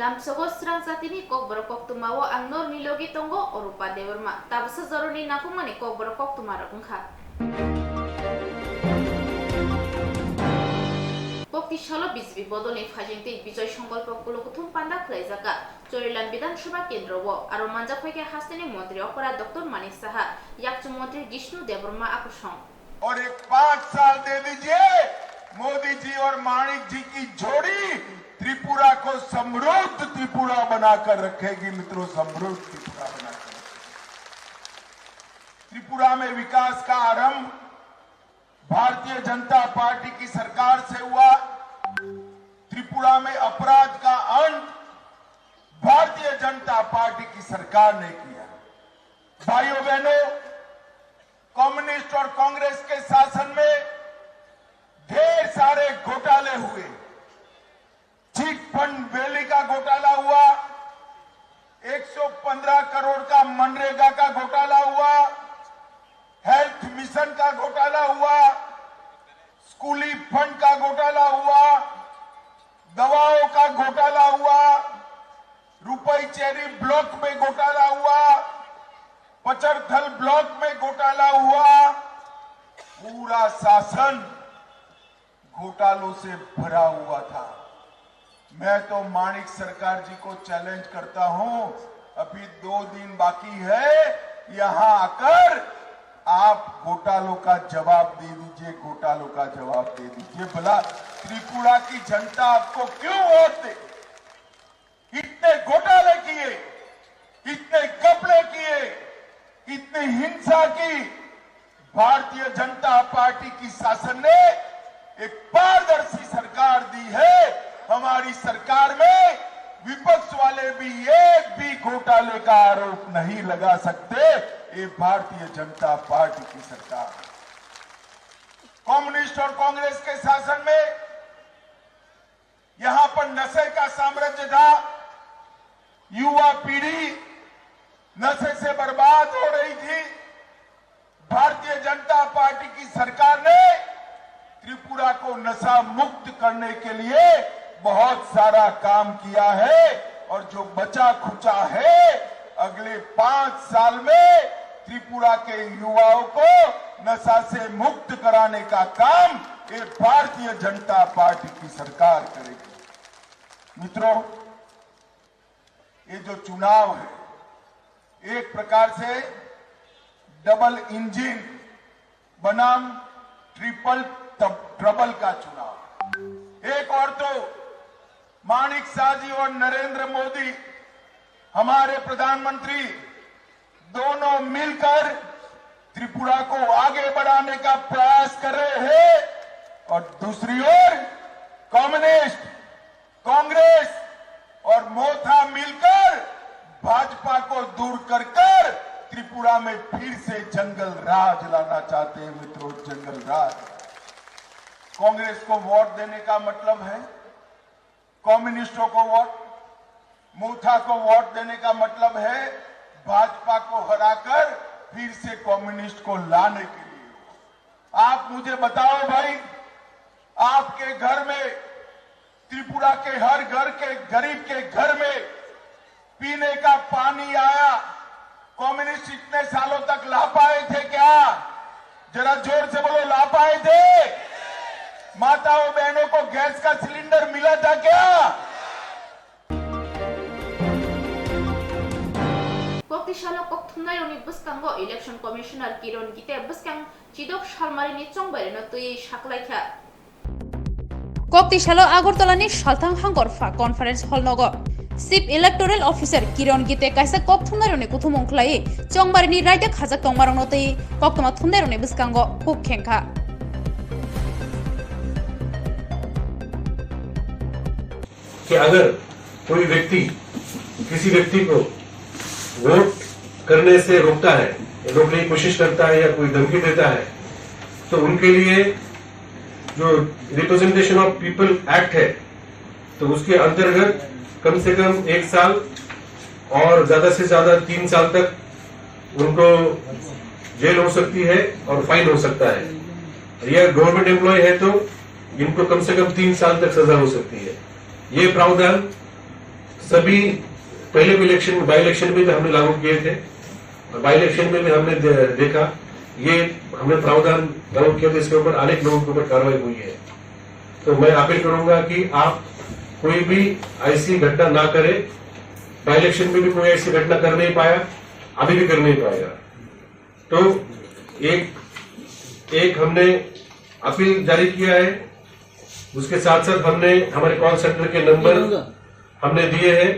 Lamsogo serang saat ini kok berokok tumawo ang nor nilogi tonggo orupa dewerma tabsa zaroni nakumani kok berokok tumara kungka. Pokti shalo bizbi bodoni fajinti bijoy সংকল্পগুলো প্রথম পান্ডা খলাইজাকা চরিলান বিধানসভা কেন্দ্র ও আর মানজা ফয়কে হাসতেনি মন্ত্রী অপরাধ doctor Manik Saha याकचु मंत्री जिष्णु देववर्मा आकुशों और एक 5 साल दे दीजिए मोदी जी और माणिक जी की जोड़ी त्रिपुरा को समृद्ध त्रिपुरा बनाकर रखेगी। मित्रों, समृद्ध त्रिपुरा बनाकर त्रिपुरा में विकास का आरंभ भारतीय जनता पार्टी की सरकार से हुआ। त्रिपुरा में अपराध का अंत भारतीय जनता पार्टी की सरकार ने किया। भाइयों बहनों, कम्युनिस्ट और कांग्रेस के शासन में ढेर सारे घोटाले हुए। चिट फंड वैली का घोटाला हुआ, 115 करोड़ का मनरेगा का घोटाला हुआ, हेल्थ मिशन का घोटाला हुआ, स्कूली फंड का घोटाला हुआ, दवाओं का घोटाला हुआ, रुपई चेरी ब्लॉक में घोटाला हुआ, पचरथल ब्लॉक में घोटाला हुआ। पूरा शासन घोटालों से भरा हुआ था। मैं तो माणिक सरकार जी को चैलेंज करता हूं, अभी 2 दिन बाकी है, यहां आकर आप घोटालों का जवाब दे दीजिए, घोटालों का जवाब दे दीजिए। भला त्रिपुरा की जनता आपको क्यों वोट दे? इतने घोटाले किए, इतने घपले किए, इतनी हिंसा की। भारतीय जनता पार्टी की शासन ने एक पारदर्शी सरकार दी है। हमारी सरकार में विपक्ष वाले भी एक भी घोटाले का आरोप नहीं लगा सकते। ये भारतीय जनता पार्टी की सरकार। कम्युनिस्ट और कांग्रेस के शासन में यहां पर नशे का साम्राज्य था। युवा पीढ़ी नशे से बर्बाद हो रही थी। भारतीय जनता पार्टी की सरकार ने त्रिपुरा को नशा मुक्त करने के लिए बहुत सारा काम किया है और जो बचा खुचा है अगले 5 साल में त्रिपुरा के युवाओं को नशा से मुक्त कराने का काम ये भारतीय जनता पार्टी की सरकार करेगी। मित्रों, ये जो चुनाव है एक प्रकार से डबल इंजन बनाम ट्रिपल ट्रबल का चुनाव। एक और तो माणिक शाह जी और नरेंद्र मोदी हमारे प्रधानमंत्री दोनों मिलकर त्रिपुरा को आगे बढ़ाने का प्रयास कर रहे हैं और दूसरी ओर कम्युनिस्ट, कांग्रेस और मोथा मिलकर भाजपा को दूर कर त्रिपुरा में फिर से जंगल राज लाना चाहते हैं। मित्रों, जंगल राज। कांग्रेस को वोट देने का मतलब है कम्युनिस्टों को वोट, मोथा को वोट देने का मतलब है भाजपा को हराकर फिर से कम्युनिस्ट को लाने के लिए। आप मुझे बताओ भाई, आपके घर में, त्रिपुरा के हर घर के गरीब के घर में पीने का पानी आया, कम्युनिस्ट इतने सालों तक ला पाए थे क्या? जरा जोर से बोलो, ला पाए थे? माताओं बहनों को गैस का सिलेंडर मिला था क्या? Poktisalo kokthumnai roni buskango election commissioner Kiron Gite buskang chidok shalmarini chongbare no tui shaklaikha Koktisalo Agortolani Shaltang Hangorfa conference hall nogo Chief Electoral Officer Kiron Gite kaisa kokthumnai roni kuthumongklai chongbarini raida khajak tongmarong no tui koktoma thumnai roni buskango pukkhengkha कि अगर कोई व्यक्ति किसी व्यक्ति को vote करने से रोकता है, रोकने की कोशिश करता है या कोई धमकी देता है, तो उनके लिए जो रिप्रेजेंटेशन ऑफ पीपल एक्ट है तो उसके अंतर्गत कम से कम 1 साल और ज्यादा से ज्यादा 3 साल तक उनको जेल हो सकती है और फाइन हो सकता है। यह गवर्नमेंट एम्प्लॉय है तो इनको कम से कम 3 साल तक सजा हो सकती है। ये प्रावधान सभी पहले भी इलेक्शन बाई इलेक्शन में भी हमने लागू किए थे, और बाई इलेक्शन में भी हमने देखा, ये हमने प्रावधान लागू किया था, इसके ऊपर अनेक लोगों के ऊपर कार्रवाई हुई है। तो मैं अपील करूंगा कि आप कोई भी ऐसी घटना ना करे। बाई इलेक्शन में भी कोई ऐसी घटना कर नहीं पाया, अभी भी कर नहीं पाएगा। तो एक हमने अपील जारी किया है, उसके साथ साथ हमने हमारे कॉल सेंटर के नंबर हमने दिए हैं,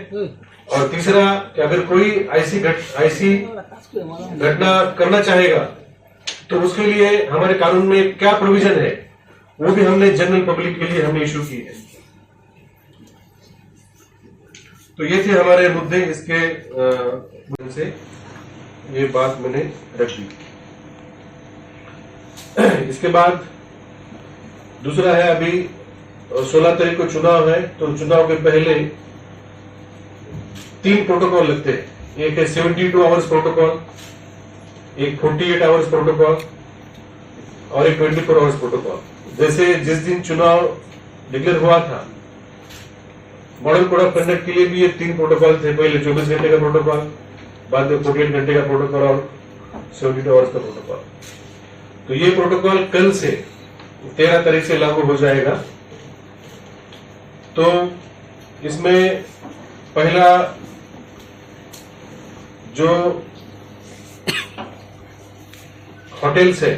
और तीसरा कि अगर कोई ऐसी घटना करना चाहेगा तो उसके लिए हमारे कानून में क्या प्रोविजन है वो भी हमने जनरल पब्लिक के लिए हमने इशू की है। तो ये थे हमारे मुद्दे, इसके से ये बात मैंने रख दी। इसके बाद दूसरा है, अभी 16 तारीख को चुनाव है, तो चुनाव के पहले 3 प्रोटोकॉल लगते हैं। एक है 72 आवर्स प्रोटोकॉल, एक 48 आवर्स प्रोटोकॉल और एक 24 आवर्स प्रोटोकॉल। जैसे जिस दिन चुनाव डिक्लेयर हुआ था, मॉडल कोड ऑफ कंडक्ट के लिए भी ये 3 प्रोटोकॉल थे। पहले 24 घंटे का प्रोटोकॉल, बाद में 48 घंटे का प्रोटोकॉल और 72 आवर्स का प्रोटोकॉल। तो ये प्रोटोकॉल कल से 13 तारीख से लागू हो जाएगा। तो इसमें पहला जो होटल्स है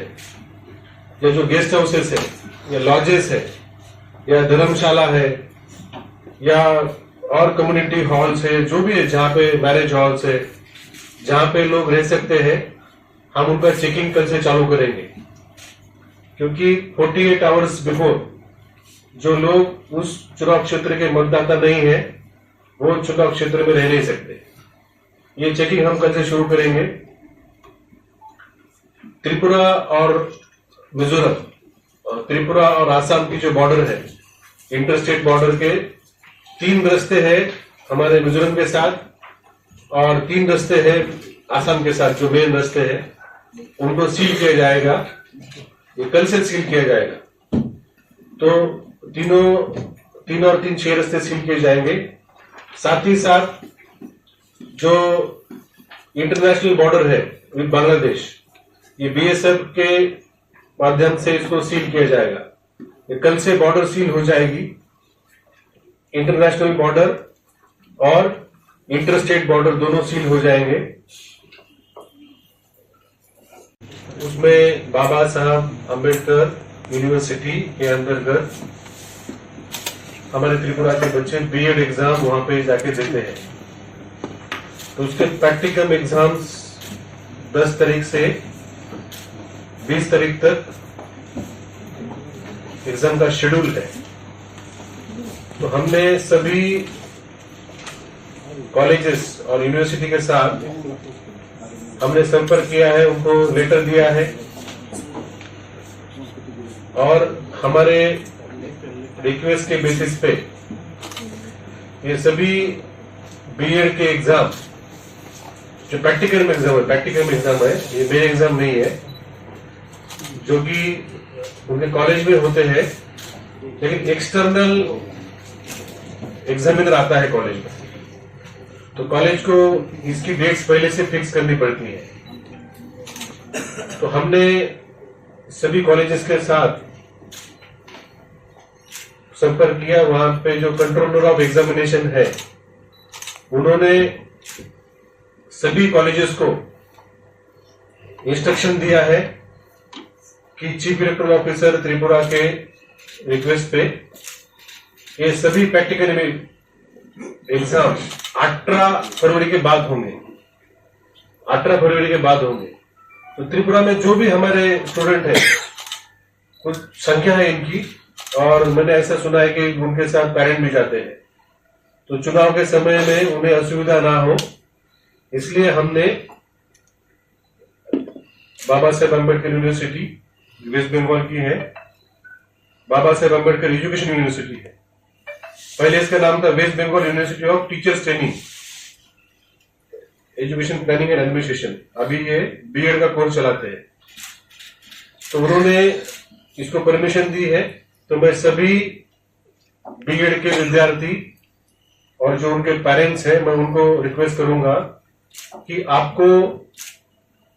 या जो गेस्ट हाउसेस है या लॉजेस है या धर्मशाला है या और कम्युनिटी हॉल्स है, जो भी है, जहां पे मैरिज हॉल्स है, जहां पे लोग रह सकते हैं, हम उनका चेकिंग कल से चालू करेंगे। क्योंकि 48 आवर्स बिफोर जो लोग उस चुनाव क्षेत्र के मतदाता नहीं है, वो चुनाव क्षेत्र में रह नहीं सकते। ये चेकिंग हम कल से शुरू करेंगे। त्रिपुरा और मिजोरम, त्रिपुरा और आसाम की जो बॉर्डर है, इंटरस्टेट बॉर्डर के 3 रास्ते हैं हमारे मिजोरम के साथ, और 3 रास्ते हैं आसाम के साथ, जो मेन रास्ते हैं, उनको सील किया जाएगा। ये कल से सील किया जाएगा। तो तीन और 3 6 रास्ते सील किए जाएंगे। साथ ही साथ जो इंटरनेशनल बॉर्डर है विद बांग्लादेश, ये बीएसएफ के माध्यम से इसको सील किया जाएगा। ये कल से बॉर्डर सील हो जाएगी। इंटरनेशनल बॉर्डर और इंटरस्टेट बॉर्डर दोनों सील हो जाएंगे। उसमें बाबा साहब अम्बेडकर यूनिवर्सिटी के अंतर्गत हमारे त्रिपुरा के बच्चे बीएड एग्जाम वहां पे जाके देते हैं। तो उसके प्रैक्टिकल एग्जाम्स 10 तारीख से 20 तारीख तक एग्जाम का शेड्यूल है। तो हमने सभी कॉलेजेस और यूनिवर्सिटी के साथ हमने संपर्क किया है, उनको लेटर दिया है, और हमारे रिक्वेस्ट के बेसिस पे ये सभी बीएड के एग्जाम जो प्रैक्टिकल में एग्जाम है, ये मेन एग्जाम नहीं है, जो कि उनके कॉलेज में होते हैं, लेकिन एक्सटर्नल एग्जामिनर आता है कॉलेज में, तो कॉलेज को इसकी डेट्स पहले से फिक्स करनी पड़ती है। तो हमने सभी कॉलेजेस के साथ संपर्क किया। वहां पे जो कंट्रोलर ऑफ एग्जामिनेशन है, उन्होंने सभी कॉलेजेस को इंस्ट्रक्शन दिया है कि चीफ इलेक्टोरल ऑफिसर त्रिपुरा के रिक्वेस्ट पे ये सभी प्रैक्टिकल एग्जाम 18 फरवरी के बाद होंगे। 18 फरवरी के बाद होंगे। तो त्रिपुरा में जो भी हमारे स्टूडेंट है, कुछ संख्या है इनकी, और मैंने ऐसा सुना है कि उनके साथ पेरेंट भी जाते हैं, तो चुनाव के समय में उन्हें असुविधा ना हो, इसलिए हमने बाबा साहेब अम्बेडकर यूनिवर्सिटी वेस्ट बंगाल की है, बाबा साहेब अम्बेडकर एजुकेशन यूनिवर्सिटी है, पहले इसका नाम था West Bengal university of teachers training education planning and administration, अभी ये बीएड का कोर्स चलाते हैं। तो उन्होंने इसको परमिशन दी है। तो मैं सभी बीएड के विद्यार्थी और जो उनके पेरेंट्स हैं, मैं उनको रिक्वेस्ट करूंगा कि आपको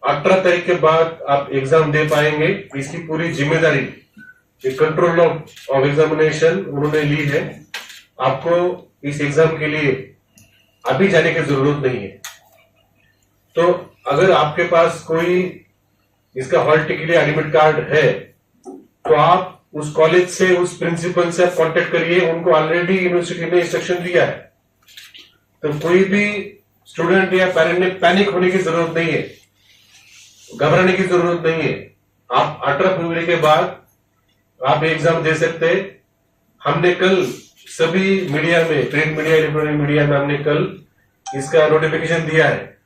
18 तारीख के बाद आप एग्जाम दे पाएंगे, इसकी पूरी जिम्मेदारी कंट्रोल ऑफ एग्जामिनेशन उन्होंने ली है। आपको इस एग्जाम के लिए अभी जाने की जरूरत नहीं है। तो अगर आपके पास कोई इसका हॉल टिकट या एडमिट कार्ड है तो आप उस कॉलेज से, उस प्रिंसिपल से आप कांटेक्ट करिए। उनको ऑलरेडी यूनिवर्सिटी ने इंस्ट्रक्शन दिया है, तो कोई भी स्टूडेंट या पेरेंट ने पैनिक होने की जरूरत नहीं है, घबराने की जरूरत नहीं है। आप 18 फरवरी के बाद आप एग्जाम दे सकते हैं। हमने कल सभी मीडिया में, प्रिंट मीडिया, इलेक्ट्रॉनिक मीडिया में हमने कल इसका नोटिफिकेशन दिया है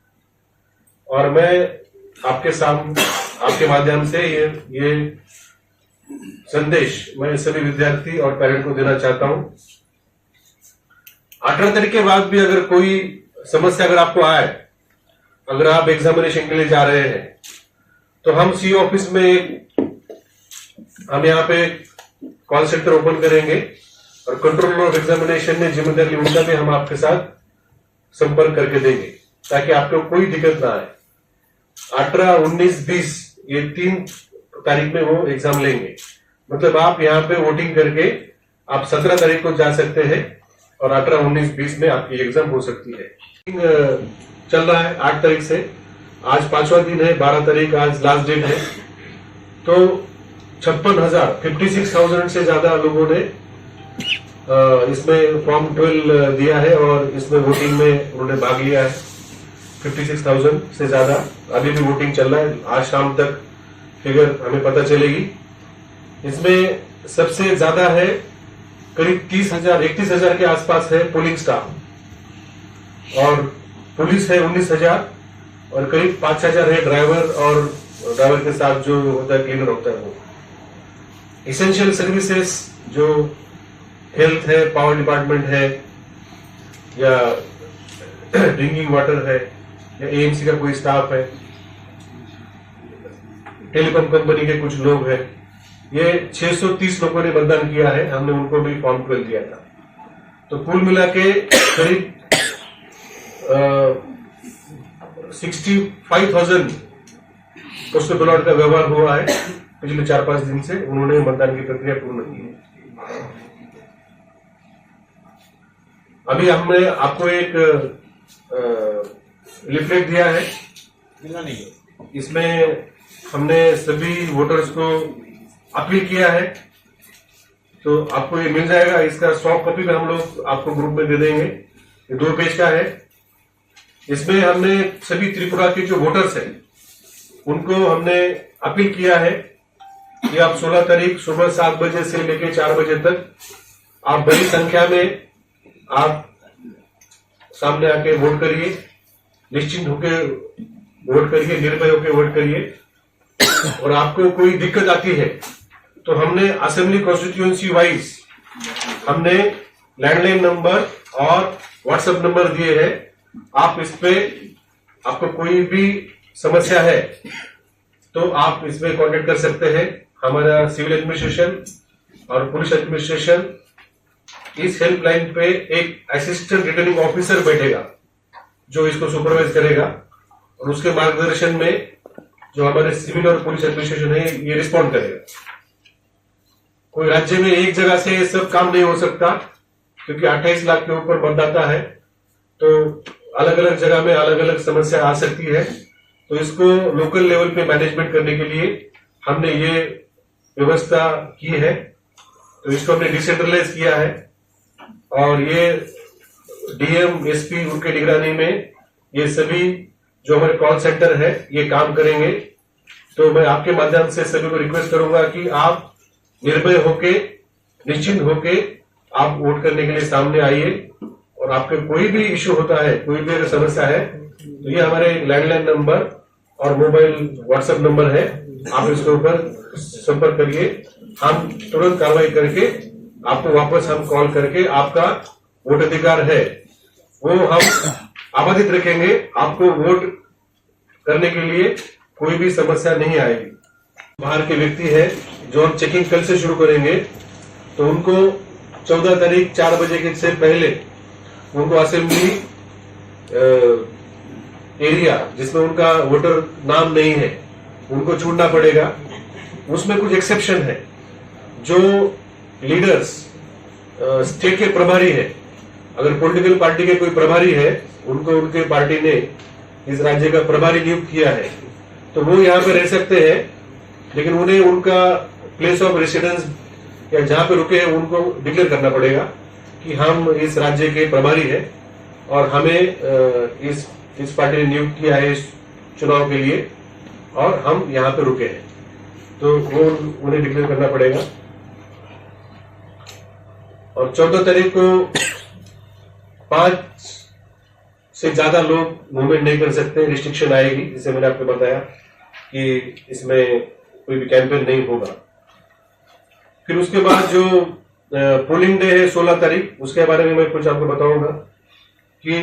और मैं आपके माध्यम से ये संदेश मैं सभी विद्यार्थी और पेरेंट को देना चाहता हूं। 18 तारीख के बाद भी अगर कोई समस्या अगर आपको आए, अगर आप एग्जामिनेशन के लिए जा रहे हैं, तो हम सी ऑफिस में हम यहाँ पे कॉल सेंटर ओपन करेंगे और कंट्रोल ऑफ एग्जामिनेशन में जिम्मेदारी उनका भी हम आपके साथ संपर्क करके देंगे ताकि आपको कोई दिक्कत ना आए। 18, 19, 20 ये 3 तारीख में वो एग्जाम लेंगे। मतलब आप यहाँ पे वोटिंग करके आप 17 तारीख को जा सकते हैं और 18, 19, 20 में आपकी एग्जाम हो सकती है। चल रहा है 8 तारीख से, आज 5वां दिन है, 12 तारीख आज लास्ट डेट है। तो 56,000 से ज्यादा लोगों ने इसमें फॉर्म 12 दिया है और इसमें वोटिंग में उन्होंने भाग लिया है। 56,000 से ज्यादा अभी भी वोटिंग चल रहा है। आज शाम तक फिगर हमें पता चलेगी। इसमें सबसे ज्यादा है, करीब 31,000 के आसपास है पोलिंग स्टाफ और पुलिस है 19,000 और करीब 5,000 है ड्राइवर और ड्राइवर के साथ जो होता है क्लीनर होता है वो। इसेंशियल सर्विसेज जो हेल्थ है, पावर डिपार्टमेंट है या ड्रिंकिंग वाटर है या एएमसी का कोई स्टाफ है, टेलीकॉम कंपनी के कुछ लोग हैं, ये 630 लोगों ने मतदान किया है। हमने उनको भी फॉर्म 12 दिया था। तो कुल मिला के करीब 65,000 पोस्टल बैलट का व्यवहार हुआ है पिछले 4-5 दिन से। उन्होंने मतदान की प्रक्रिया पूर्ण की है। अभी हमने आपको एक लिफलेट दिया है, इसमें हमने सभी वोटर्स को अपील किया है, तो आपको ये मिल जाएगा। इसका सॉफ्ट कॉपी में हम लोग आपको ग्रुप में दे देंगे। ये 2 पेज का है। इसमें हमने सभी त्रिपुरा के जो वोटर्स हैं उनको हमने अपील किया है कि आप 16 तारीख सुबह 7 बजे से लेकर 4 बजे तक आप बड़ी संख्या में आप सामने आके वोट करिए, निश्चिंत होकर वोट करिए, निर्भय होकर वोट करिए। और आपको कोई दिक्कत आती है तो हमने असेंबली कॉन्स्टिट्यूएंसी वाइज हमने लैंडलाइन नंबर और व्हाट्सएप नंबर दिए हैं। आप इस पे आपको कोई भी समस्या है तो आप इसमें कांटेक्ट कर सकते हैं। हमारा सिविल एडमिनिस्ट्रेशन और पुलिस एडमिनिस्ट्रेशन इस हेल्पलाइन पे एक असिस्टेंट रिटर्निंग ऑफिसर बैठेगा जो इसको सुपरवाइज करेगा और उसके मार्गदर्शन में जो हमारे सिविल और पुलिस एडमिनिस्ट्रेशन है ये रिस्पॉन्ड करेगा। कोई राज्य में एक जगह से ये सब काम नहीं हो सकता क्योंकि 28 लाख के ऊपर मतदाता है, तो अलग अलग जगह में अलग अलग समस्या आ सकती है। तो इसको लोकल लेवल पे मैनेजमेंट करने के लिए हमने ये व्यवस्था की है। तो इसको हमने डिसेंट्रलाइज किया है और ये डीएम, एसपी उनके निगरानी में ये सभी जो हमारे कॉल सेंटर है ये काम करेंगे। तो मैं आपके माध्यम से सभी को रिक्वेस्ट करूंगा कि आप निर्भय होके, निश्चिंत होके आप वोट करने के लिए सामने आइए। और आपके कोई भी इश्यू होता है, कोई भी अगर समस्या है तो ये हमारे लैंडलाइन नंबर और मोबाइल व्हाट्सएप नंबर है, आप इसके ऊपर संपर्क करिए। हम तुरंत कार्रवाई करके आपको वापस हम कॉल करके आपका वोट अधिकार है वो हम आबादित रखेंगे। आपको वोट करने के लिए कोई भी समस्या नहीं आएगी। बाहर के व्यक्ति है जो हम चेकिंग कल से शुरू करेंगे, तो उनको 14 तारीख 4 बजे से पहले उनको असेंबली एरिया जिसमें उनका वोटर नाम नहीं है उनको छोड़ना पड़ेगा। उसमें कुछ एक्सेप्शन है। जो लीडर्स स्टेट के प्रभारी है, अगर पॉलिटिकल पार्टी के कोई प्रभारी है, उनको उनके पार्टी ने इस राज्य का प्रभारी नियुक्त किया है, तो वो यहाँ पे रह सकते हैं, लेकिन उन्हें उनका प्लेस ऑफ रेसिडेंस या जहां पे रुके हैं उनको डिक्लेयर करना पड़ेगा कि हम इस राज्य के प्रभारी हैं और हमें इस पार्टी ने नियुक्त किया है इस चुनाव के लिए और हम यहाँ पे रुके हैं, तो वो उन्हें डिक्लेयर करना पड़ेगा। और 14 तारीख को 5 से ज्यादा लोग मूवमेंट नहीं कर सकते, रिस्ट्रिक्शन आएगी, जिसे मैंने आपको बताया कि इसमें कोई भी कैंपेन नहीं होगा। फिर उसके बाद जो पोलिंग डे है 16 तारीख, उसके बारे में मैं कुछ आपको बताऊंगा कि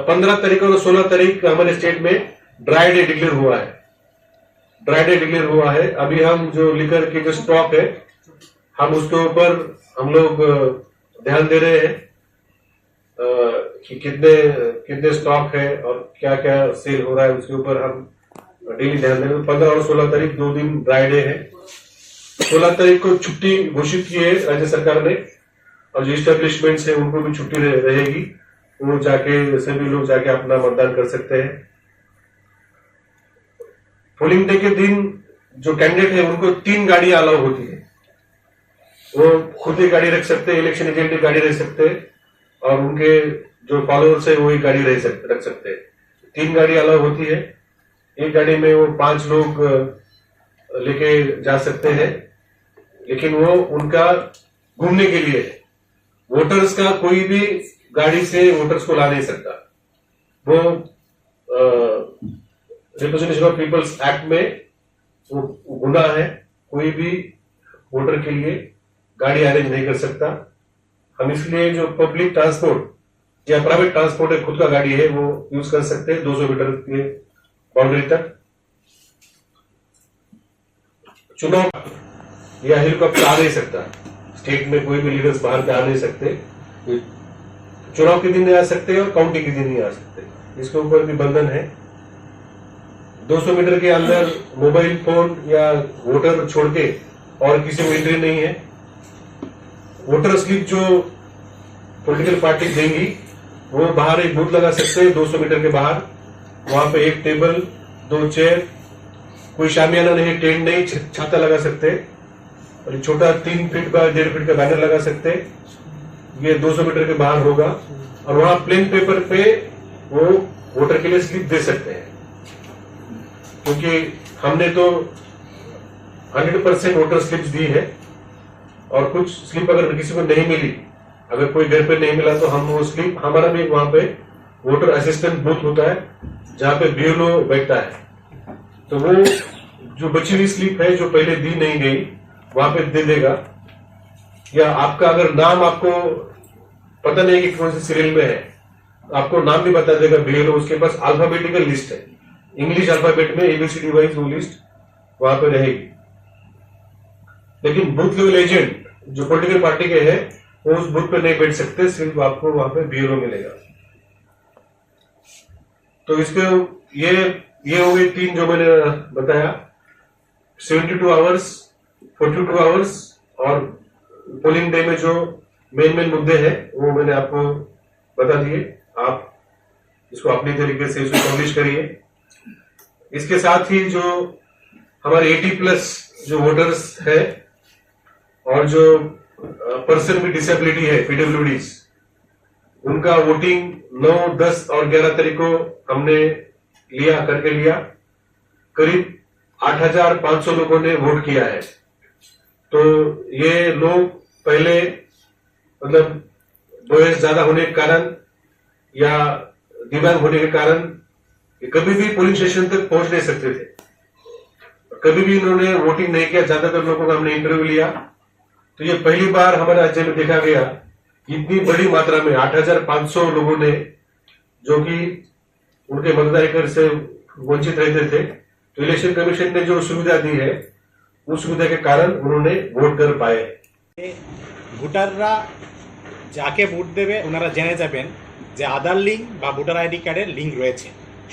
15 तारीख और 16 तारीख हमारे स्टेट में ड्राई डे डिक्लेयर हुआ है। ड्राई डे डिक्लेयर हुआ है। अभी हम जो लिकर के जो स्टॉक है हम उसके ऊपर हम लोग ध्यान दे रहे हैं कि कितने स्टॉक है और क्या क्या सेल हो रहा है, उसके ऊपर हम डेली ध्यान दे रहे हैं। 15 और 16 तारीख 2 दिन ड्राई डे है। 16 तारीख को छुट्टी घोषित की है राज्य सरकार ने और जो इस्टेब्लिशमेंट्स है उनको भी छुट्टी रहेगी, वो जाके सभी लोग जाके अपना मतदान कर सकते हैं। पोलिंग डे के दिन जो कैंडिडेट है उनको 3 गाड़ियां अलाउ होती है। वो खुद ही गाड़ी रख सकते हैं, इलेक्शन एजेंट की गाड़ी रख सकते हैं और उनके जो फॉलोअर्स है वही गाड़ी रख सकते हैं। 3 गाड़ी अलाउ होती है। एक गाड़ी में वो 5 लोग लेके जा सकते हैं, लेकिन वो उनका घूमने के लिए है। वोटर्स का कोई भी गाड़ी से वोटर्स को ला नहीं सकता। वो रिप्रेजेंटेशन ऑफ पीपल्स एक्ट में वो गुनाह है। कोई भी वोटर के लिए गाड़ी अरेंज नहीं कर सकता। हम इसलिए जो पब्लिक ट्रांसपोर्ट या प्राइवेट ट्रांसपोर्ट है, खुद का गाड़ी है, वो यूज कर सकते हैं 200 मीटर के बाउंड्री तक। चुनाव या हेलीकॉप्टर आ नहीं सकता। स्टेट में कोई भी लीडर्स बाहर पे आ नहीं सकते। चुनाव के दिन नहीं आ सकते और काउंटिंग के दिन नहीं आ सकते। इसके ऊपर भी बंधन है। 200 मीटर के अंदर मोबाइल फोन या वोटर छोड़ के और किसी को एंट्री नहीं है। वोटर स्लिप जो पॉलिटिकल पार्टी देंगी वो बाहर एक बूथ लगा सकते हैं 200 मीटर के बाहर। वहां पे 1 टेबल 2 चेयर, कोई शामियाना नहीं, टेंट नहीं, छाता लगा सकते हैं और छोटा 3 फीट का 1.5 फीट का बैनर लगा सकते हैं। ये 200 मीटर के बाहर होगा और वहां प्लेन पेपर पे वो वोटर के लिए स्लिप दे सकते हैं, क्योंकि हमने तो 100% वोटर स्लिप्स दी है और कुछ स्लिप अगर किसी को नहीं मिली, अगर कोई घर पे नहीं मिला, तो हम वो स्लिप, हमारा भी वहां पे वोटर असिस्टेंट बूथ होता है जहां पे बीएलओ बैठता है, तो वो जो बची हुई स्लिप है जो पहले दी नहीं गई वहां पे दे देगा। या आपका अगर नाम आपको पता नहीं कि कौन से सीरियल में है, आपको नाम भी बता देगा बीएलओ। उसके पास अल्फाबेटिकल लिस्ट है, इंग्लिश अल्फाबेट में एबीसीडी वाइज वो लिस्ट वहां पे रहेगी। लेकिन बूथ लेवल एजेंट जो पॉलिटिकल पार्टी के हैं वो उस बूथ पे नहीं बैठ सकते, सिर्फ आपको वहां पे बीएलओ मिलेगा। तो इसके ये हो गई 3 जो मैंने बताया, 72 आवर्स, 42 आवर्स और पोलिंग डे में जो मेन मुद्दे हैं वो मैंने आपको बता दिए। आप इसको अपनी तरीके से इसको पब्लिश करिए। इसके साथ ही जो हमारे 80+ जो वोटर्स है और जो पर्सन विद डिसेबिलिटी है, पीडब्ल्यूडीज, उनका वोटिंग 9, 10 और 11 तारीख को हमने करके लिया। करीब 8,500 लोगों ने वोट किया है। तो ये लोग पहले मतलब वयस ज्यादा होने के कारण या दिव्यांग होने के कारण कभी भी पोलिंग स्टेशन तक पहुंच नहीं सकते थे, कभी भी इन्होंने वोटिंग नहीं किया। ज्यादातर लोगों का हमने इंटरव्यू लिया, तो ये पहली बार हमारे राज्य में देखा गया इतनी बड़ी मात्रा में 8,500 लोगों ने, जो कि उनके मतदाधिकार से वंचित रहते थे, तो इलेक्शन कमीशन ने जो सुविधा दी है उस सुविधा के कारण उन्होंने वोट कर पाए। ভোটাররা যাকে ভোট দেবে ওনারা জেনে যাবেন যে আধার লিঙ্ক বা ভোটার আইডি কার্ডের লিঙ্ক রয়েছে।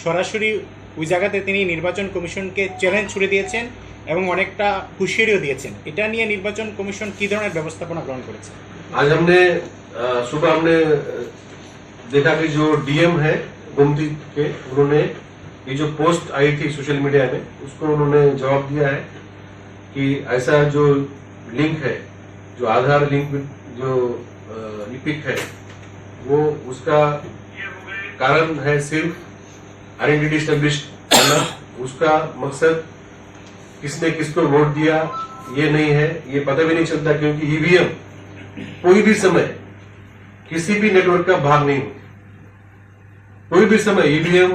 সরাসরি ওই জায়গাতে তিনি নির্বাচন কমিশনকে চ্যালেঞ্জ ছুড়ে দিয়েছেন এবং অনেকটা হুঁশিয়ারিও দিয়েছেন। এটা নিয়ে নির্বাচন কমিশন কী ধরনের ব্যবস্থাপনা গ্রহণ করেছে? आज हमने सुबह हमने देखा कि जो डीएम है गोमती के, उन्होंने ये जो पोस्ट आई थी सोशल मीडिया में उसको उन्होंने जवाब दिया है कि ऐसा जो लिंक है, जो आधार लिंक जो लिपिक है, वो उसका कारण है सिर्फ आइडेंटिटी स्टैब्लिश करना। उसका मकसद किसने किसको वोट दिया ये नहीं है, ये पता भी नहीं चलता, क्योंकि ईवीएम कोई भी समय किसी भी नेटवर्क का भाग नहीं होती। कोई भी समय ईवीएम,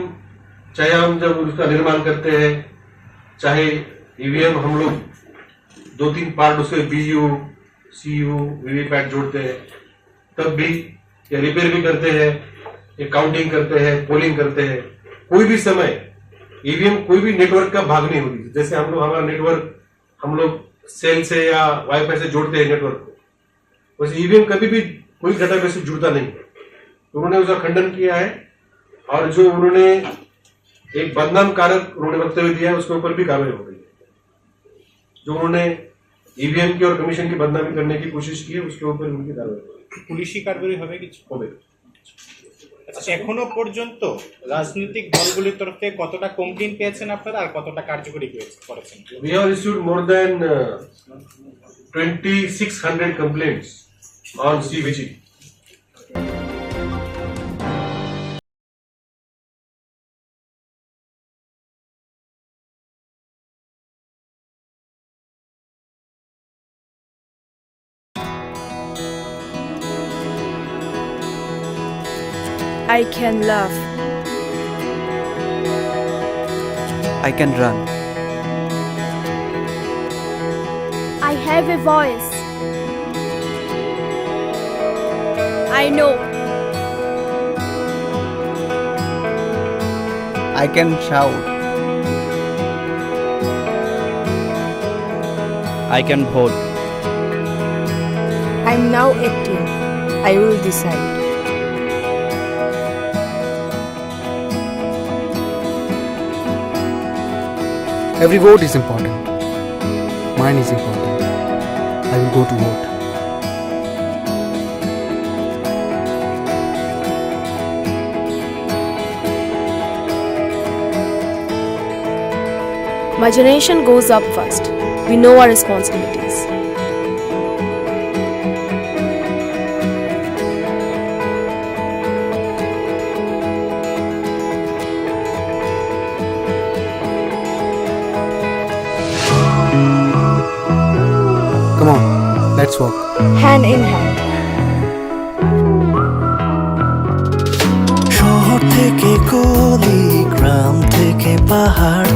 चाहे हम जब उसका निर्माण करते हैं, चाहे ईवीएम हम लोग 2-3 पार्ट उसके बीयू, सीयू, वीवीपैट जोड़ते हैं, तब भी या रिपेयर भी करते हैं, या काउंटिंग करते हैं, पोलिंग करते हैं, कोई भी समय ईवीएम कोई भी नेटवर्क का भाग नहीं होती। जैसे हम लोग हमारा नेटवर्क हम लोग सेल से या वाईफाई से जोड़ते हैं नेटवर्क को, वैसे ईवीएम कभी भी कोई डेटाबेस से जुड़ता नहीं। तो उन्होंने उसका खंडन किया है और जो उन्होंने एक बदनाम कारक उन्होंने वक्तव्य दिया है उसके ऊपर भी कार्रवाई हो गई है। जो उन्होंने ईवीएम की और कमीशन की बदनामी करने की कोशिश की है उसके ऊपर उनकी कार्रवाई हो गई। পুলিশি কার্যবাহী হবে কিছু? হবে। আচ্ছা, এখনো পর্যন্ত রাজনৈতিক দলগুলির তরফে কতটা কমপ্লেইন পেয়েছেন আপনারা আর কতটা কার্যকরী করেছেন? We have issued more than 2,600 complaints on CVG. I can love. I can run. I have a voice. I know. I can shout. I can vote. I'm now 18. I will decide. Every vote is important. Mine is important. I will go to vote. My generation goes up first. We know our responsibilities. Come on, let's walk. Hand in hand. শহর থেকে গলি, গ্রাম থেকে পাহাড়,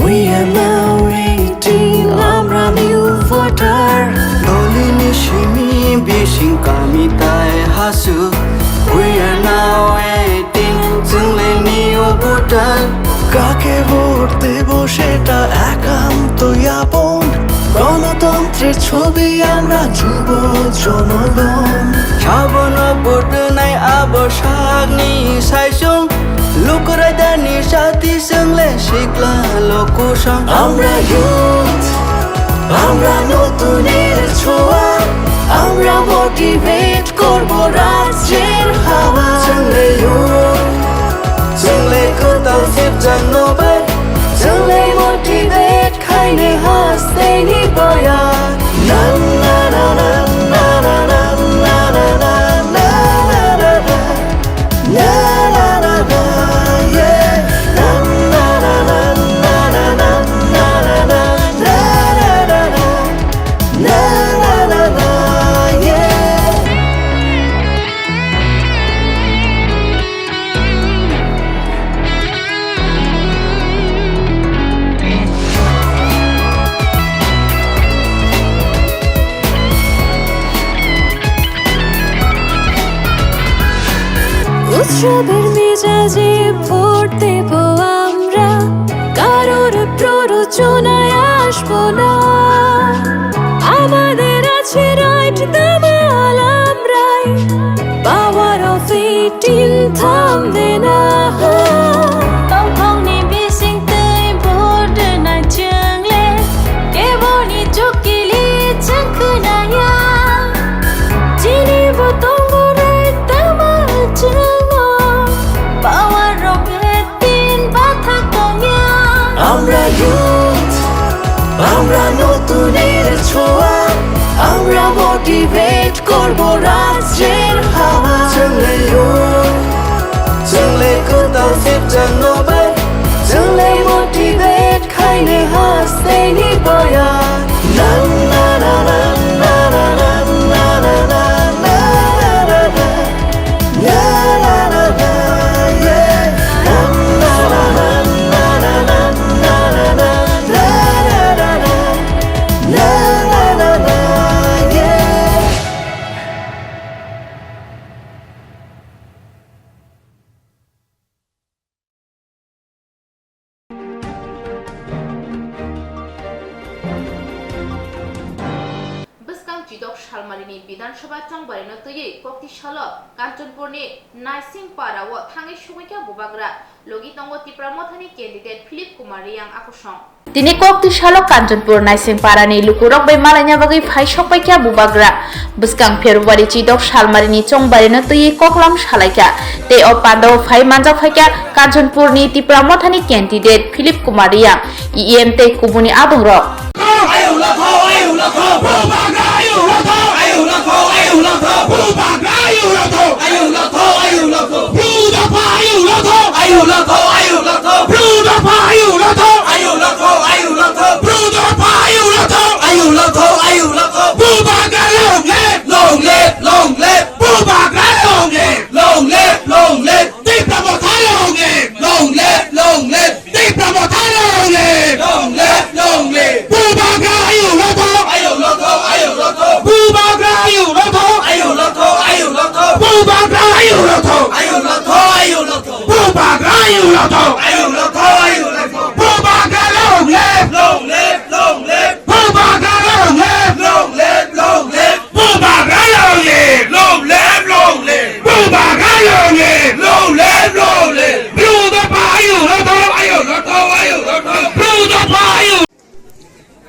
we are now 18, আমরা new voter. দলিনি সিমি বিশিং কামিতায় হাসু, we are now 18, जोंले নিউ ভোটার। কাকে ভোট দেব সেটা একান্তই আপন, গণতন্ত্রের ছবি আমরা যুব জনগণ। সাবন ভোট নাই আবসাগনি সাইসং, লুকরাইদানি সাথী সঙ্গলে শিখলা লোকসং। আমরা ইউথ, আমরা নতুনের ছোঁয়া, আমরা মোটিভেট করব রাজ্যের হাওয়া। সঙ্গে ইউথ, সঙ্গে কোথাও সেপজাং নোবার, সঙ্গে মোটিভেট খাইনে হাসতে নিবয়া। না না না না না না না না না না না না না না না না না, yeah. Na na na na na na na na na na na na na na na, yeah. উৎসবের মেজাজে ভোট দেব আমরা, কারোর প্ররোচনায় আসবো না। আমাদের আছে রাইট, দামাল আমরাই, পাওয়ার অফ 18 আমরা youth, আমরা নতুনের ছোঁয়া, আমরা মোটিভেট করব রাজ্যের হাওয়া। চলে চলে কোথাও ফিরটা নবাই, চলে মোটিভেট খাইলে হাসতে নিবয়া। না না না না না না না না না না না না না না না না না yeah. Na na na na na na na na na na na na na yeah. Biskang Jidok Shalmarini Bidanshabha Chongbarino Tuyi Kokti Shalo Kanchanpurni Naising Parawo Thangi Shugaika Bubagra Logi Tongo Tipramothani candidate Philip Kumar Yang Akusong Tini Kokti Shalo Kanchanpur Naising Parani Lukurok by Malanya Bagi Phai Shopaika Bubagra Biskang February Jidok Shalmarini Chongbarino Tuyi Koklam Shalaika Te Opando Phai Manjak Phaika Kanchanpurni Tipramothani candidate Philip Kumar Yang EMT Kubuni Abungrok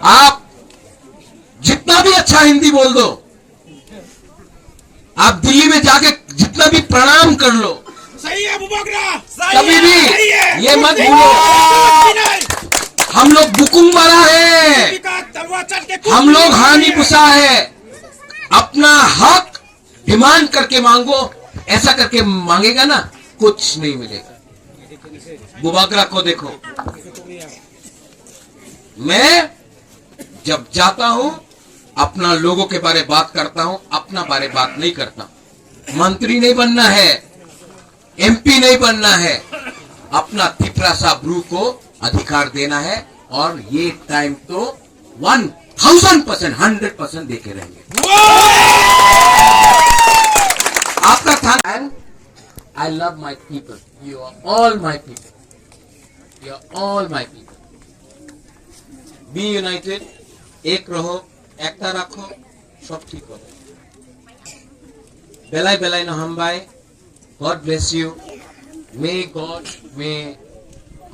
आप जितना भी अच्छा हिंदी बोल दो, आप दिल्ली में जाके जितना भी प्रणाम कर लो, सही है बुबागरा, कभी भी ये मत भूलो हम लोग बुकुंग मारा है, हम लोग हानि पुसा है। अपना हक डिमांड करके मांगो, ऐसा करके मांगेगा ना कुछ नहीं मिलेगा। बुबागरा को देखो, मैं जब जाता हूं अपना लोगों के बारे बात करता हूं, अपना बारे बात नहीं करता। मंत्री नहीं बनना है, एमपी नहीं बनना है, अपना तिपरा सा ब्रू को अधिकार देना है। और ये टाइम तो 1000% 100% देके रहेंगे। आपका था and I love my people, you are all my people, you are all my people. Be united, एक रहो, एकता रखो, सब ठीक हो। बेलाई बेलाई न हम भाई, God bless you. May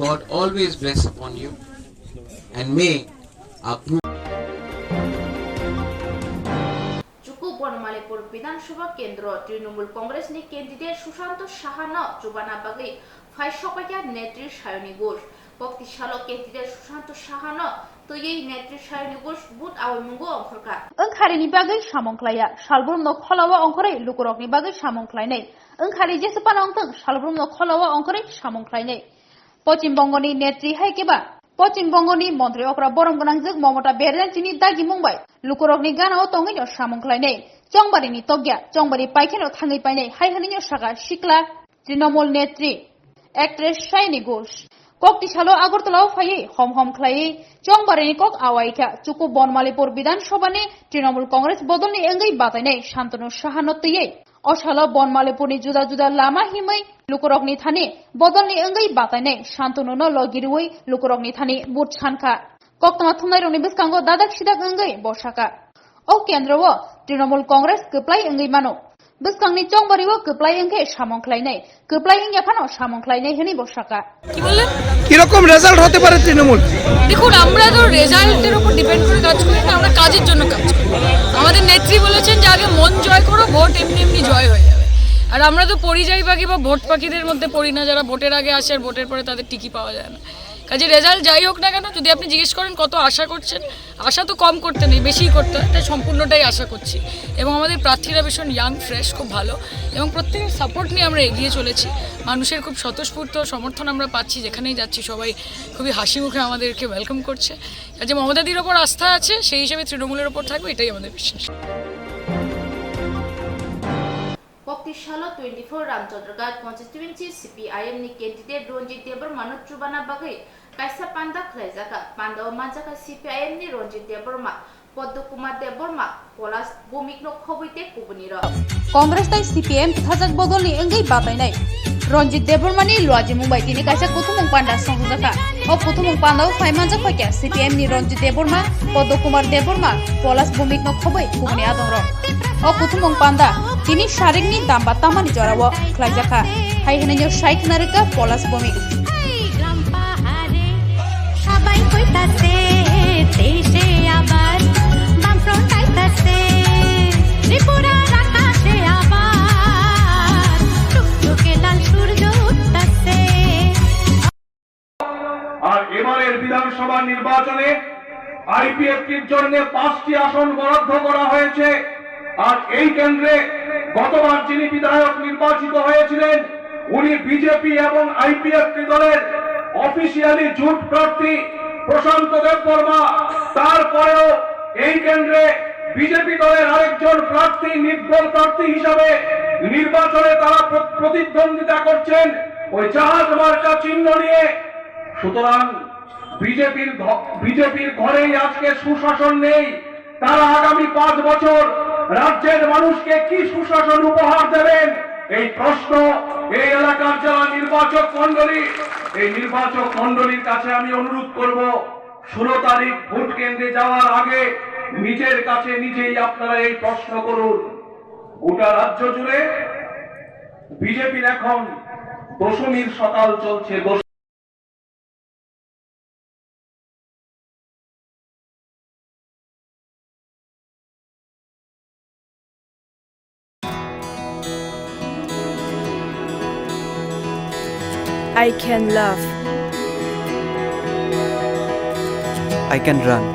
God always bless upon you, and may our Chuku Bonmalipur Bidanshabha Kendro Trinamool Congress ni candidate Sushanto Sahana Jubana Bagi Phai Shopaika Netri Shayoni Ghosh Kokti Shalo candidate Sushanto Sahana Tuyi Netri Shayoni Ghosh But Awamungo Onkorka Angharini Bagi Shamongklaya Shalbrum no Kholawa Onkore Lukurokni Bagi Shamongklainai Angkhari Jesepan Ongtang Shalbrum no Kholawa Onkore Shamongklainai Pochin Bongoni Netri Haikeba Pochin Bongoni Montri Okra Borom Ganangzik Momota Berjini Dagi Mumbai Lukurokni Gana Otongin Shamongklainai Chongbarini Togya Chongbari Paikeno Thangi Paine Haihani Shaka Shikla Trinamool Netri Actress Shayoni Ghosh Kokti Shalo Agartala Faye Hom Claye Chongbarini Kok Awaika Chuku Bonmalipur Bidanshabhani Trinamool Congress Bodolni Engai Batainai Shantanu Shahanotiye Oshalo Bonmalipurni Juda Juda Lama Himai Lukurokni Thani Bodolni Engai Batainai Shantanu no Logirui Lukurokni Thani Butchanka Koktama Thunai Biskango Dadak Shidak Engai Boshaka O Kendrawo Trinamool Congress Kuplai Engai Mano Biskangni Chongbariwo Kuplai Enke Shamongklainai Kuplai Engyafano Shamongklainai Heni Boshaka কি বললেন কিরকম result হতে পারে তৃণমূল? দেখুন আমরা তো রেজাল্টের উপর ডিপেন্ড করে কাজ করি না, আমরা কাজের জন্য কাজ করি। আমাদের নেত্রী বলেছেন যে আগে মন জয় করো, ভোট এমনি এমনি জয় হয়ে যাবে। আর আমরা তো পরিযায়ী পাখি বা ভোট পাখিদের মধ্যে পড়ি না, যারা ভোটের আগে আসে আর ভোটের পরে তাদের টিকি পাওয়া যায় না। কাজে রেজাল্ট যাই হোক না কেন, যদি আপনি জিজ্ঞেস করেন কত আশা করছেন, আশা তো কম করতে নেই, বেশিই করতে হয়, তাই সম্পূর্ণটাই আশা করছি। এবং আমাদের প্রার্থীরা ভীষণ ইয়াং, ফ্রেশ, খুব ভালো, এবং প্রত্যেকের সাপোর্ট নিয়ে আমরা এগিয়ে চলেছি। মানুষের খুব স্বতঃস্ফূর্ত সমর্থন আমরা পাচ্ছি, যেখানেই যাচ্ছি সবাই খুবই হাসি মুখে আমাদেরকে ওয়েলকাম করছে। কাজে মমতাদির ওপর আস্থা আছে, সেই হিসেবে তৃণমূলের ওপর থাকবে, এটাই আমাদের বিশ্বাস। Poktishala 24 Ramchandra constituency CPIM ni candidate Ronjit Debarma no Trubana Bagai Kaisa Panda Klezaka Panda Manjaka CPIM ni Ronjit Debarma Poddo Kumar Debarma Polas Bumik no Khobite Kubunira Congress তাই সিপিএম থাজাক বদলনি এঙ্গেই বাতাইনাই রঞ্জিত দেববর্মানি লুয়াজি মুম্বাই তিনি কাইসা কুথুমং পান্ডা সংজাকা ও কুথুমং পান্ডাও ফাইমানজা ফাইকে সিপিএম নি রঞ্জিত দেববর্মা পদ্ম কুমার দেববর্মা পলাশ ভূমিক ন খবই কুবনি আদর ও কুথুমং পান্ডা তিনি শারিকনি দাম্বা তামানি জরাও খ্লাইজাকা হাই হেনেño শাইখ নারিকা পলাশ ভূমিক গ্রাম পাহাড়ে সবাই কইতাছে দেশে আবার বামফ্রন্ট আইতাছে ত্রিপুরার আকাশে আবার টুকটুকে লাল সূর্য উঠতাছে। আর এবারের বিধানসভা নির্বাচনে আইপিএফটির জন্য 5টি আসন বরাদ্দ করা হয়েছে। আর এই কেন্দ্রে গতবার যিনি বিধায়ক নির্বাচিত হয়েছিলেন উনি বিজেপি এবং আইপিএফটি দলের অফিসিয়ালি জোট প্রার্থী প্রশান্ত দেববর্মা। তারপরেও এই কেন্দ্রে বিজেপি দলের আরেকজন প্রার্থী নির্দল প্রার্থী হিসাবে নির্বাচনে তারা প্রতিদ্বন্দ্বিতা করছেন ওই জাহাজ মার্কা চিহ্ন নিয়ে। সুতরাং বিজেপির ঘরেই আজকে সুশাসন নেই। তারা আগামী 5 বছর রাজ্যের মানুষকে কি সুশাসন উপহার দেবেন, এই প্রশ্ন এই এলাকার যারা নির্বাচক মন্ডলীর কাছে আমি অনুরোধ করব 16 তারিখ ভোট কেন্দ্রে যাওয়ার আগে নিজের কাছে নিজেই আপনারা এই প্রশ্ন করুন। গোটা রাজ্য জুড়ে বিজেপির এখন দশমীর সকাল চলছে। I can love. I can run.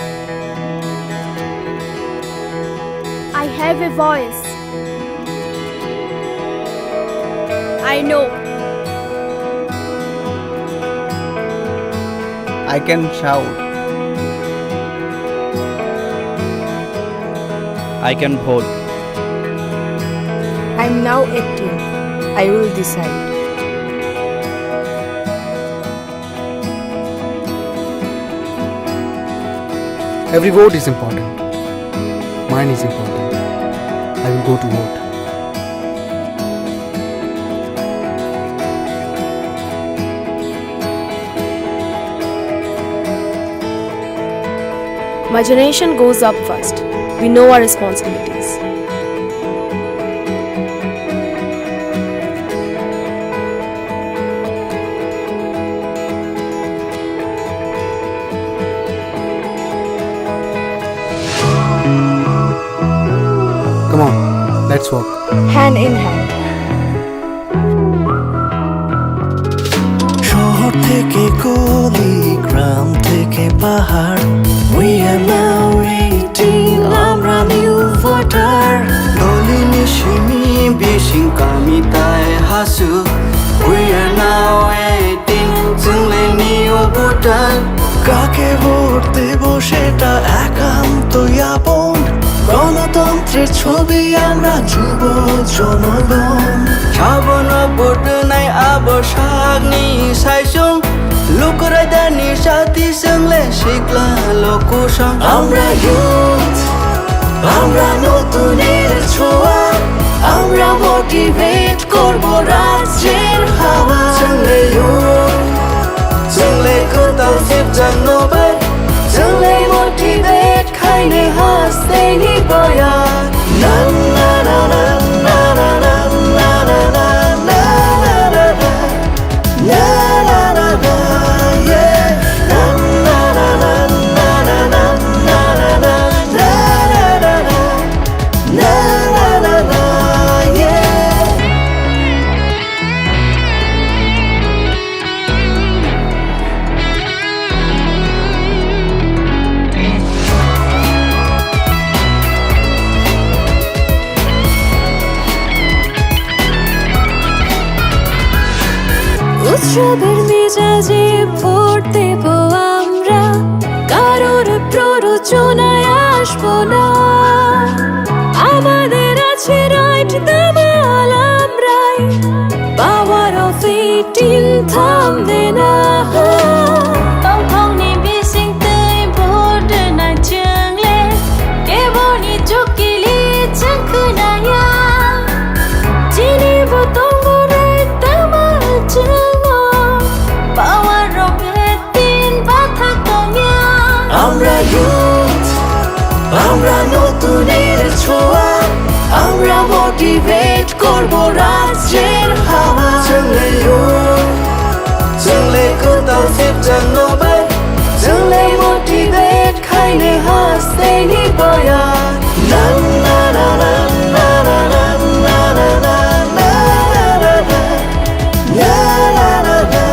I have a voice. I know. I can shout. I can vote. I'm now 18. I will decide. Every vote is important. Mine is important. I will go to vote. My generation goes up first. We know our responsibilities. Come on, let's walk. Hand in hand. শহর থেকে গলি, গ্রাম থেকে পাহাড়, we are now 18, আমরা new voter. দলিনি সিমি বিশিং কামিতায় হাসু, we are now 18, जोंले new voter. কাকে ভোট দেব সেটা একান্তই আপন, গণতন্ত্রের ছবি আমরা যুব জনগণ। সাবন ভোট নাই আবসাগনি সাইসং, লুকরাইদানি সাথী সঙ্গে শিখলা লোকসং। আমরা ইউথ, আমরা নতুনের ছোঁয়া, আমরা মোটিভেট করব রাজ্যের হাওয়া। সঙ্গে ইউথ, সঙ্গে কোথাও শিবজানোবার, সঙ্গে মোটিভেট খাইনে হাসতে নিবয়া। না না না না না না না না না না না না না না না না না yeah na na na na na na na na na na na na na yeah. উৎসবের মেজাজে ভোট দেব আমরা, কারোর প্ররোচনায় আসবো না। আমাদের আছে রাইট, দামাল আমরাই, পাওয়ার অফ 18 থামবে না। Tongthongni bising tei border na jungle, keboni chokili changkhnaya, jini botong borai tamal jungo, power of 18 bathak tongya. আমরা youth, আমরা নতুনের ছোঁয়া, আমরা মোটিভেট করব রাজ্যের হাওয়া। চলে youth, চলে কোথাও ফিরতে নবে, চলে মোটিভেট খাইলে হাসতে নিবয়া। না না না না না না না না না না না না না না না না না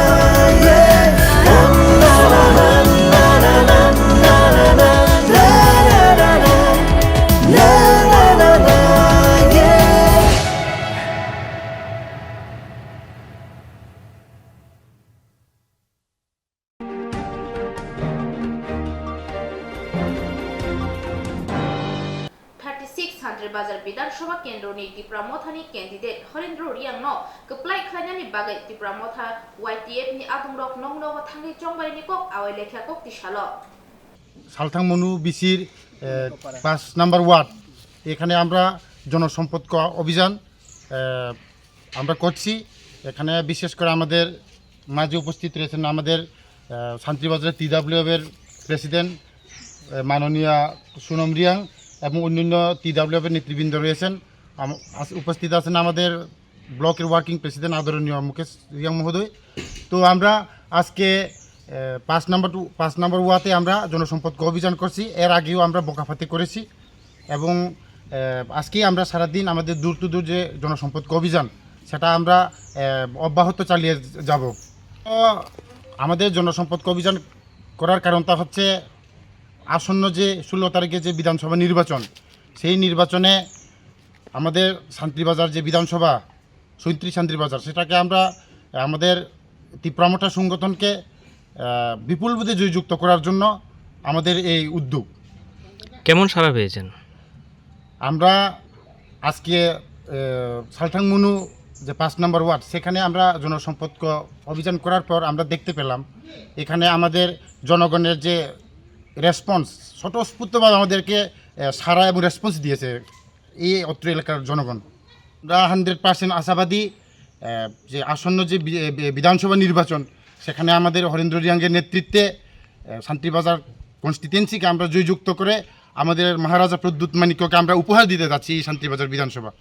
yeah. Na na na na na na na na na na na na na yeah. बाजार विधानसभा केन्द्रनि टिप्रामथानि कैंडिडेट हरेंद्र रियांगनो कप्लाय खालामनायनि बागै टिप्रामथा YTF नि आदुंरक नंगनोबो थांनि चंबारिनि कक आवै लेखा कक तिसालो সালথাং মনু বিসির 5 নম্বর ওয়ার্ড, এখানে আমরা জনসম্পদ অভিযান আমরা করছি। এখানে বিশেষ করে আমাদের মাঝে উপস্থিত রয়েছেন আমাদের শান্তিবাজারের TWF এর প্রেসিডেন্ট মাননীয় সুনম রিয়াং এবং অন্যান্য TWF এর নেতৃবৃন্দ রয়েছেন। উপস্থিত আছেন আমাদের ব্লকের ওয়ার্কিং প্রেসিডেন্ট আদরণীয় মুকেশ রিয়াং মহোদয়। তো আমরা আজকে 5 নম্বর ওয়ার্ডে আমরা জনসম্পদ অভিযান করছি। এর আগেও আমরা বোকাফাতি করেছি এবং আজকে আমরা সারাদিন আমাদের দূর টু দূর যে জনসম্পদ অভিযান সেটা আমরা অব্যাহত চালিয়ে যাব। আমাদের জনসম্পদ অভিযান করার কারণটা হচ্ছে আসন্ন যে 16 তারিখে যে বিধানসভা নির্বাচন, সেই নির্বাচনে আমাদের শান্তিবাজার যে বিধানসভা 37 শান্তিবাজার, সেটাকে আমরা আমাদের তীব্রমঠা সংগঠনকে বিপুল ভোটে জয়যুক্ত করার জন্য আমাদের এই উদ্যোগ। কেমন সাড়া পেয়েছেন? আমরা আজকে সালথাং মনু যে 5 নম্বর ওয়ার্ড, সেখানে আমরা জনসম্পদ অভিযান করার পর আমরা দেখতে পেলাম এখানে আমাদের জনগণের যে রেসপন্স স্বতঃস্ফূর্তভাবে আমাদেরকে সাড়া এবং রেসপন্স দিয়েছে এই অত্র এলাকার জনগণ। আমরা 100% আশাবাদী যে আসন্ন যে বিধানসভা নির্বাচন, সেখানে আমাদের হরেন্দ্র রিয়াংয়ের নেতৃত্বে শান্তিবাজার কনস্টিটুয়েন্সিকে আমরা জয়যুক্ত করে আমাদের মহারাজা প্রদ্যুৎ মানিক্যকে আমরা উপহার দিতে যাচ্ছি এই শান্তিবাজার বিধানসভা।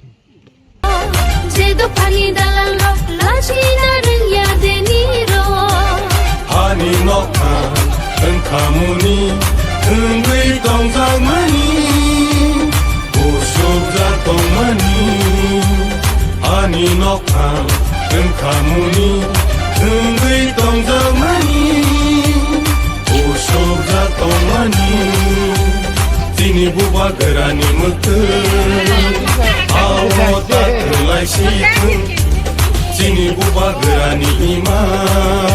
Sini buba gerani mutu, awak tak terlai situ. Sini buba gerani iman.